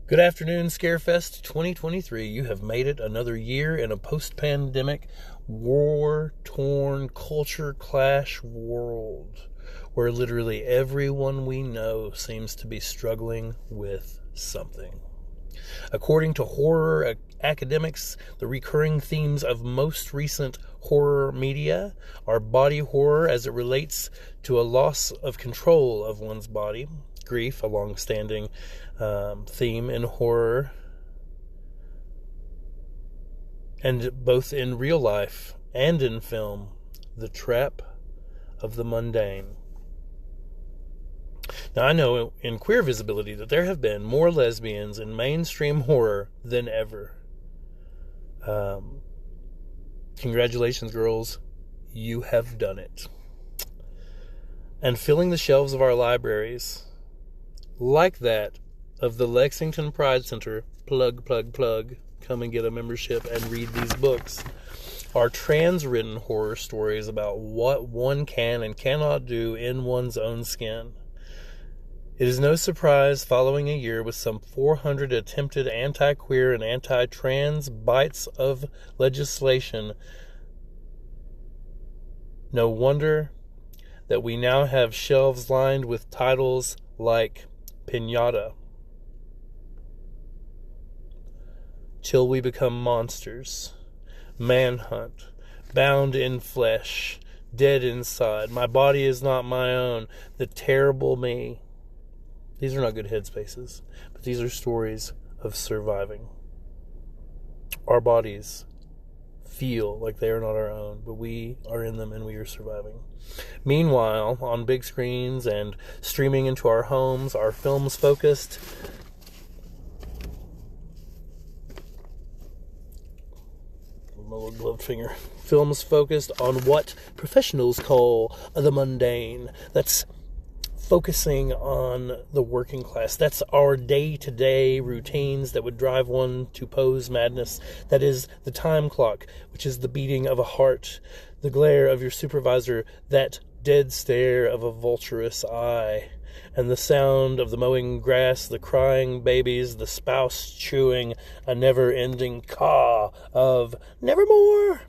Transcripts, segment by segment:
Good afternoon, Scarefest 2023. You have made it another year in a post-pandemic, war-torn, culture clash world where literally everyone we know seems to be struggling with something. According to horror academics, the recurring themes of most recent horror media are body horror as it relates to a loss of control of one's body, grief, a long-standing theme in horror, and both in real life and in film, the trap of the mundane. Now, I know in queer visibility that there have been more lesbians in mainstream horror than ever. Congratulations, girls. You have done it. And filling the shelves of our libraries, like that of the Lexington Pride Center, plug, come and get a membership and read these books, are trans-written horror stories about what one can and cannot do in one's own skin. It is no surprise, following a year with some 400 attempted anti-queer and anti-trans bites of legislation, no wonder that we now have shelves lined with titles like Pinata, Till We Become Monsters, Manhunt, Bound in Flesh, Dead Inside, My Body Is Not My Own, The Terrible Me. These are not good headspaces, but these are stories of surviving. Our bodies feel like they are not our own, but we are in them and we are surviving. Meanwhile, on big screens and streaming into our homes, our films focused my little gloved finger. Films focused on what professionals call the mundane. That's focusing on the working class. That's our day-to-day routines that would drive one to pose madness. That is the time clock, which is the beating of a heart, the glare of your supervisor, that dead stare of a vulturous eye, and the sound of the mowing grass, the crying babies, the spouse chewing a never-ending caw of nevermore.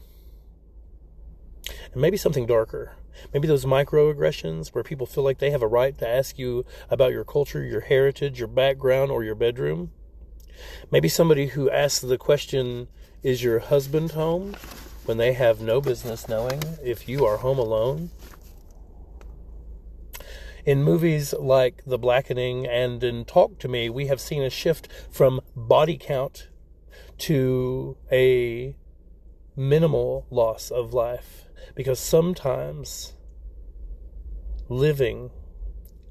And maybe something darker. Maybe those microaggressions where people feel like they have a right to ask you about your culture, your heritage, your background, or your bedroom. Maybe somebody who asks the question, is your husband home? When they have no business knowing if you are home alone. In movies like The Blackening and in Talk to Me, we have seen a shift from body count to a minimal loss of life. Because sometimes living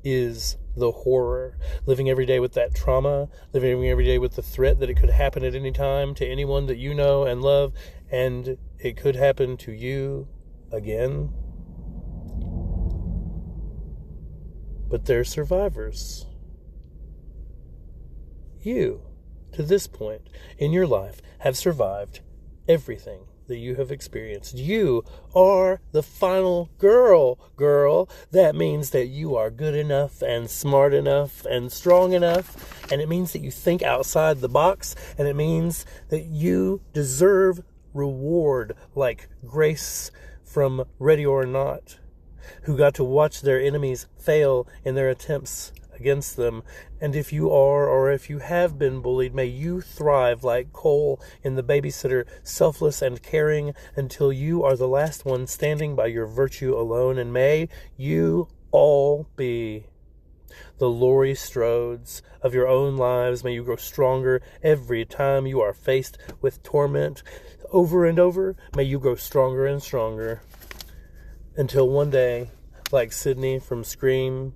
is the horror. Living every day with that trauma, living every day with the threat that it could happen at any time to anyone that you know and love, and it could happen to you again. But they're survivors. You, to this point in your life, have survived everything that you have experienced. You are the final girl. That means that you are good enough and smart enough and strong enough, and it means that you think outside the box, and it means that you deserve reward like Grace from Ready or Not, who got to watch their enemies fail in their attempts against them. And if you are, or if you have been bullied, may you thrive like Cole in The Babysitter, selfless and caring until you are the last one standing by your virtue alone. And may you all be the Laurie Strodes of your own lives. May you grow stronger every time you are faced with torment over and over. May you grow stronger and stronger until one day, like Sydney from Scream,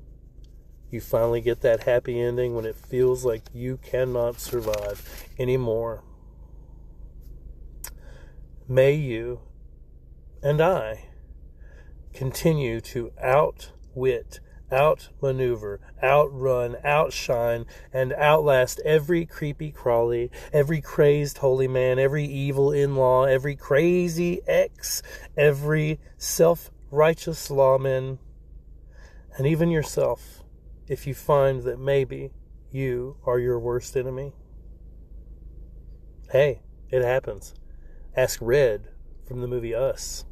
you finally get that happy ending when it feels like you cannot survive anymore. May you and I continue to outwit, outmaneuver, outrun, outshine, and outlast every creepy crawly, every crazed holy man, every evil in-law, every crazy ex, every self-righteous lawman, and even yourself, if you find that maybe you are your worst enemy? Hey, it happens. Ask Red from the movie Us.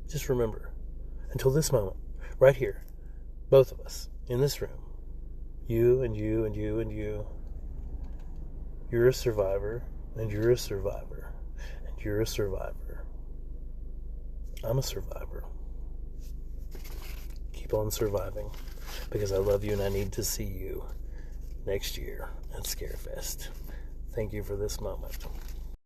Just remember, until this moment, right here, both of us in this room, you and you and you and you, you're a survivor, and you're a survivor, and you're a survivor. I'm a survivor. Keep on surviving, because I love you and I need to see you next year at Scarefest. Thank you for this moment.